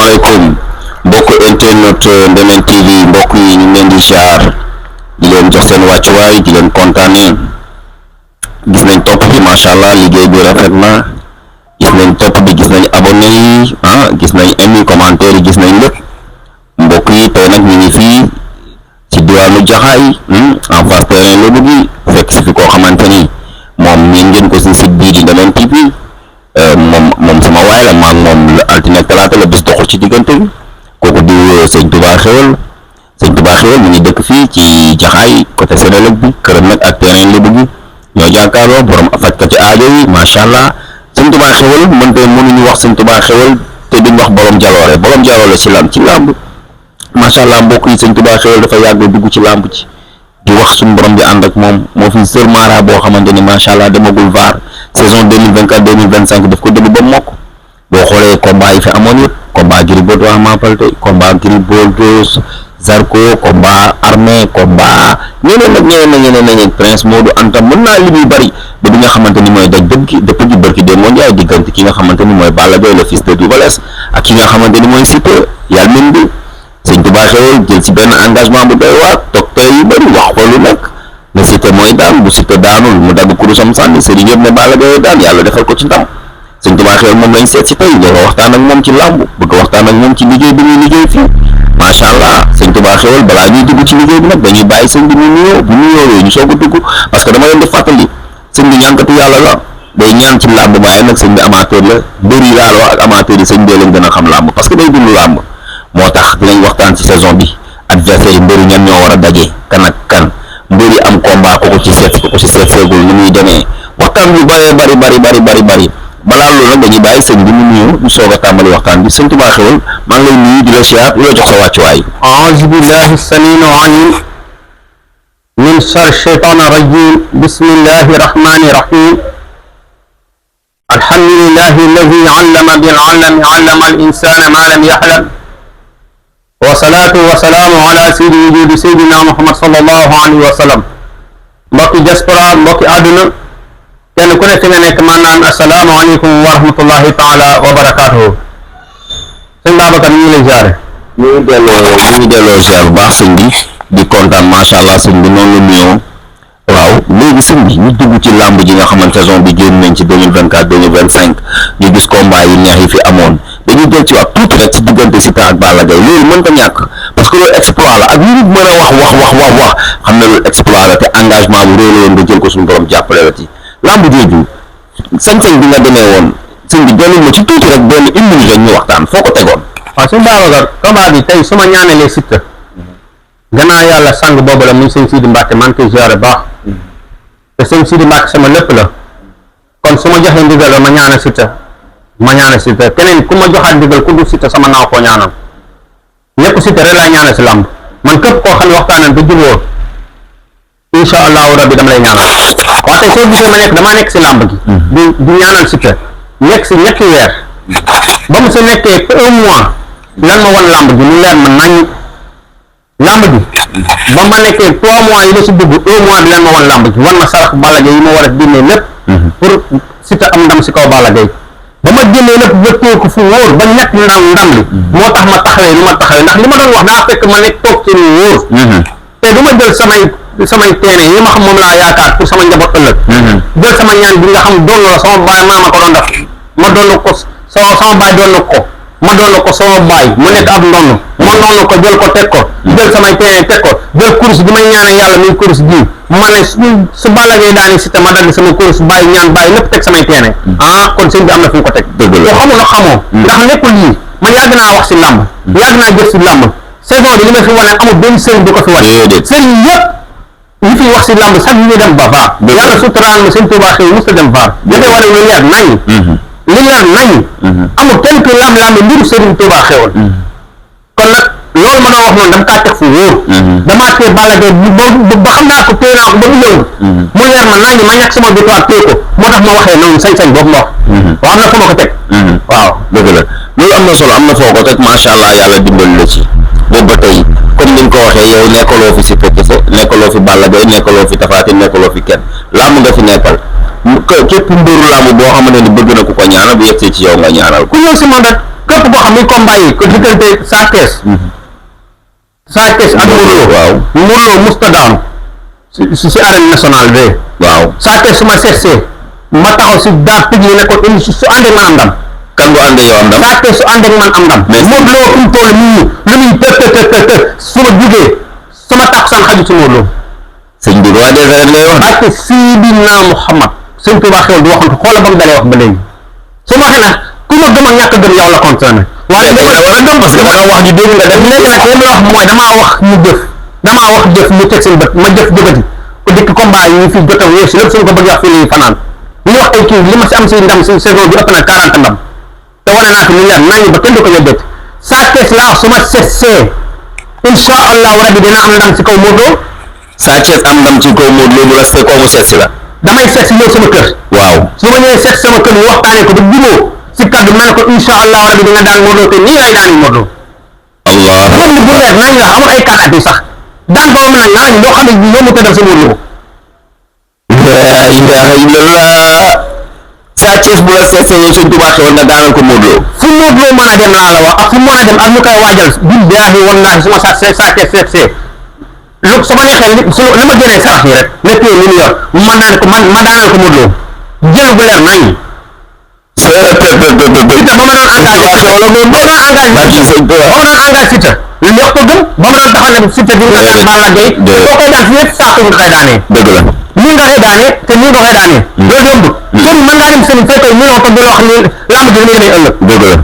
asalaamaaleykum mbokk internet Ndemen TV mbokk yi ñu ngi leen di ziar di leen jox seen wàccuwaay di leen kontaanee gis nañ topp bi macha allah liggéey bi rafet na gis nañ topp bi gis nañ abonné yi gis nañ aimi commentaire yi gis nañ lépp mbokk yi tey nag ñu ngi fii ci diwaanu Jaxaay en face terrain Lebougui gi fekk si fi koo xamante ni moom miin ngeen ko si site bii di Ndemen TV moom sama waay la maa moom la altine talaata la bis doxul ci diggante bi kooku di sëñ Touba Xewal mu ngi dëkk fii ci Jaxaay côté Sénélec bi këram nag ak terrain Lebougui gi ñoo jàkkaarloo borom fajkati aajo yi macha allah sëñ Touba Xewal mënuñu wax sëñ Touba Xewal te duñ wax borom jaloore ci làmb macha allah mbokk yi sëñ Touba Xewal dafa yàgg dugg ci làmb ci di wax suñu borom bi ànd ak moom moo fi sër mara boo xamante ni macha allah demagul VAR saison 2024 2025 daf ko déglu ba mokk boo xoolee combat yi fi amoon yëpp combat Gris Bordeaux Ama Baldé combat Gris Bordeaux Zarko combat Armé combat ñeneen Prince Modou Anta mën naa li muy bëri ba bi nga xamante ni mooy daj dëpp gi bërki dee mondial diggante ki nga xamante ni mooy Balla Gaye le fils de Double Less ak ki nga xamante ni mooy Siteu yàlla min bi sëñ Touba Xewal jël ci benn engagement bu doy waar toog tey yu bëri wax ko lu nekk ne Siteu mooy daan bu Siteu daanul mu dagg kurusam sànni sëriñ yëpp ne Balla Gaye daan yàlla defal ko ci ndam sëñ Touba Xewal moom lañ seet si tey nga waxtaan ak moom ci làmb bëgg waxtaan ak moom ci liggéey bi ñuy liggéey fii macha allah sëñ Touba Xewal balaa ñuy dugg ci liggéey bi nag dañuy bàyyi sëñ bi mu nuyoo bu nuyoo ñu soog a dugg parce que dama leen di fàttali sëñ bi ñaankatu yàlla la day ñaan ci làmb waaye nag sëñ bi amateur la mbër yi laal wax ak amateur yi sëñ bee leen gën a xam làmb parce que day dund làmb moo tax dinañ waxtaan ci saison bi adversaire yi mbëri ñan ñoo war a daje kan ak kan mbëri am combat ko ci seet seegul ni muy demee waxtaan bu bëree bari balaa loolu nag dañuy bàyyi sëñ bi mu nuyu ñu soog a tàmbali waxtaan bi sëñ Touba Xewal maa ngi lay nuyu di la siyaar di la jox sa wàccuwaay. a'uuzu billahi samii'il aliim min sharri shaytaani rajiim bismillahi rahmaani rahiim alhamdulillahi alladi allama bil qalami allama al insaana maa lam ya'lam wasalaatu wasalaamu ala sayyidi wujuudi sayyidina Muhammad sallallahu alayhi wa sallam mbokki diaspora mbokki àdduna kenn ku ne fi nga nekk man naan assalaamu aleykum wa rahmatullahi taala wa barakaatuhu sëñ Babacar ñu ngi lay ziare. ñu ngi delloo ziar bu baax sëñ bi di kontaan macha allah sëñ bi noonu la nuyoo waaw léegi sëñ bi ñu dugg ci làmb ji nga xamante saison bi génn nañ ci 2024 2025 ñu gis combat yi neex yi fi amoon dañuy del ci wax tuuti rek ci diggante Siteu ak Balla Gaye loolu mën ta ñàkk parce que loolu exploit la ak ñu nit mën a wax xam ne loolu exploit la te engagement bu réy la woon nga jël ko suñu borom jàppale la ci làmb jooju sañ-sañ bi nga demee woon sëñ bi dolli ma ci tuuti rek benn une minute rek ñu waxtaan foo ko tegoon. waaw sëñ Babacar combat bi tey su ma ñaanalee Siteu gannaaw yàlla sang boobu la muy sëñ Sidi Mbacke man koy ziare baax te sëñ Sidi Mbacke sama lépp la kon su ma joxee ndigal la ma ñaanal Siteu keneen ku ma joxaat ndigal ku dul Siteu sama naaw koo ñaanal ñëpp Siteu rek laa ñaanal si làmb man képp koo xam ne waxtaanal ba jubóo incha allahu rabbi dama lay ñaanal waaw tey soo gisee ma nekk damaa nekk si làmb gi di ñaanal Siteu nekk si ñetti weer ba mu si nekkee un mois lan ma wan làmb gi mu leer ma nañ làmb gi ba ma nekkee 3 mois yi la si dugg un mois bi lan ma wan làmb gi wan ma sarax Balla Gaye yi ma war a génnee lépp pour Siteu am ndam si kaw Balla Gaye ba ma génnee lépp ba téye ko fu wóor ba ñett ndam li moo tax ma taxawee lu ma taxawee ndax li ma doon wax daa fekk ma nekk toog ci lu wóor te du ma jël samay teene yi ma xam moom laa yaakaar pour sama njaboot ëllëg jël sama ñaan bi nga xam doon la sama baay maa ma ko doon def ma doon ko sama baay doon na ko ma doon ko sama baay mu nekk ab ndonn ma doon ko jël ko teg ko jël samay teene teg ko jël course bi may ñaanal yàlla muy course ji ma ne su Balla Gaye daani Siteu ma dagg sama course bàyyi ñaan bàyyi lépp teg samay teene kon sëñ bi am na fu mu ko teg yoo xamul na xamoo ndax nekkul lii man yàgg naa wax si làmb yàgg naa jëf si làmb saison bi li ma fi wane amul benn sëriñ bi ko fi wane sëriñ yëpp ñi fi wax si làmb sax ñu dem ba VAR yàlla suturaan ma sëñ Touba Xewal mos a dem VAR dafay wane lu leer nañ li leer nañ amul kenn ku lam-lam mbiru sëriñ Touba Xewal kon nag loolu ma doon wax noonu dama kaa teg fu wóor damaa tee Balla Gaye ba xam naa ko téye naa ko ba mu ñëw mu leer ma nañ ma ñàkk sama victoire téye ko moo tax ma waxee noonu sañ-sañ boobu ma wax waaw am na fu ma ko teg waaw dëgg la loolu am na solo am na foo ko teg macha allah yàlla dimbali la ci boobu ba tey comme ni nga ko waxee yow nekkaloo fi Siteu kese nekkaloo fi Balla Gaye nekkaloo fi Tapha Tine nekkaloo fi kenn làmb nga fi nekkal képp mbëru làmb boo xamante ni bëgg na ku ko ñaanal bu yegsee ci yow nga ñaanal ku ñëw si man rek képp képp koo xam ni combat yi ko diggante Sa Thiès ak Modou Lo waaw Modou Lo musta daanu si arène nationale bi waaw Sa Thiès su ma seetsee ma taxaw si daa tëj yi ne ko indi su àndee man am ndam kan bu àndee yow am ndam Sa Thiès su àndee man am ndam Modou Lo fi mu toll nii lu muy të su ma jugee sama takkusaan xaju si Modou Lo sëñ bi roi des arènes lay wax parce que Seydina Muhammad sëñ Tuubaa xewal du waxantu xoola ba mu dalee wax ba léegi su ma xanaa ku ma gëm ak ñàkk gëm yow la concerné waaye da war a gëm parce que da nga wax ji dégg nga def léegi nag li ma wax mooy damaa wax ñu teg seen bët ma jëf jëfati ko dikk combat yi fi jot a weesu lépp suñu ko bëgg wax fii nii fanaan li wax ay kii li ma si am si ndam si saison bi ëpp na 40 ndam te wane naa ko ñu leer nañu ba kenn du ko yeddeet Sa Thiès laa wax su ma seetsee incha allahu rabi dina am ndam si kaw Modou Lo Sa Thiès am ndam ci kaw Modou Lo bu la fekk mu seet si la damay seet si ñëw sama kër waaw su ma ñëwee seet sama kër ñu waxtaanee ko ba jubóo si kaddu ma ne ko incha allahu rabi di nga daan Modou Lo te nii lay daani Modou Lo allah xam ni bu leer nañ la amul ay kàddaat yi sax daan ko am nañ nañ loo xam ne yow mu tëddal si Modou Lo la ilaha illallah Sa Thiès bu la seet see yow sëñ Tuubaa xewal nga daanal ko Modou Lo fu Modou Lo mën a dem laa la wax ak fu mu mën a dem ak ñu koy waajal billaahi wallaahi su ma Sa Thiès seet see lu su ma neexee li ma jëlee sarax yi rek lépp yow li mu yor ma daanal ko Modou Lo jël bu leer nañ Siteu li wax ko gëm ba ma doon taxaw ne Siteu bi nga daan Balla Gaye boo koy daan fi yëpp saako nga koy daanee dëgg la nii nga koy daanee te nii nga koy daanee loolu yombut sëriñ mën ngaa dem sëriñ fay koy million te du la wax ni lamb ji nii lay ëllëg dëgg la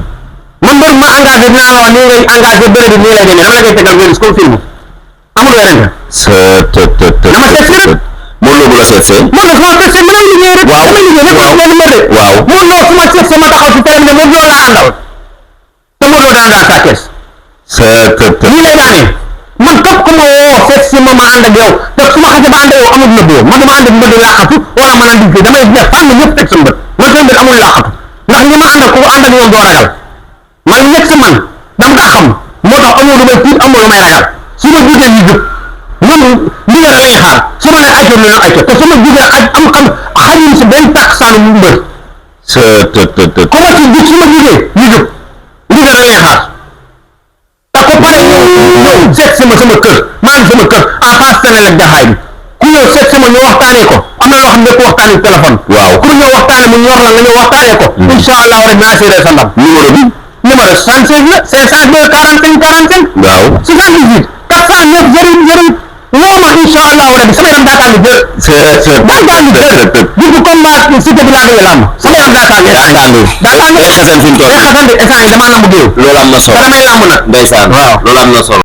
man mbër ma engagé dinaa la wax nii ngay engagé bëre bi nii lay demee dama la koy tegal wéris comme film amul werante dama seet si rek Modou Lo bu la seet see Modou Lo su ma seet see mën a liggéey rek waaw damay liggéey rek benn mbër de waaw Modou Lo su ma seet see ma taxaw si télé bi ne Modou Lo laa àndal te Modou Lo daan daan Sa Thiès nii lay daanee man képp ku ma woo seet si ma ànd ak yow te su ma xasee ba ànd ak yow amul nëbboo man dama ànd ak mbër di laaxatu wala ma naan di damay def fan ñëpp teg sa mbët man sama mbët amul laaxatu ndax ñi ma ànd ak ku ànd ak ñoom doo ragal man nekk si man dama ko xam moo tax amul lu may tiit amul lu may ragal su ma jugee ñu jub ñoom ndigal lay xaar su ma nee ayca ñu ne ayca te su ma jugee xajul si benn takk saanu mbër ku ma ci jug su ma jugee ñu jub ndigal lay xaar te ko pare ñëw seet si ma sama kër maa ngi sama kër en face Sénégal ak jaxaay bi ku ñëw seet si ma ñu waxtaanee ko am na loo xam ne ko waxtaanee téléphone waaw ku ñëw waxtaanee mu ñor la nga ñëw waxtaanee ko incha allah rek naa séeréer sa ndam numéro 76 la 502 45 45 waaw 78 409 08 woo ma incha allah rabi sama yaram daa tàng jër daa tàng jër bu combat Siteu bi laa gëj a làmb sama yaram daa tàng day xasan fi mu toll day xasan de instant yi damaa lamb géew loolu am na solo te damay lamb nag ndeysaan waaw loolu am na solo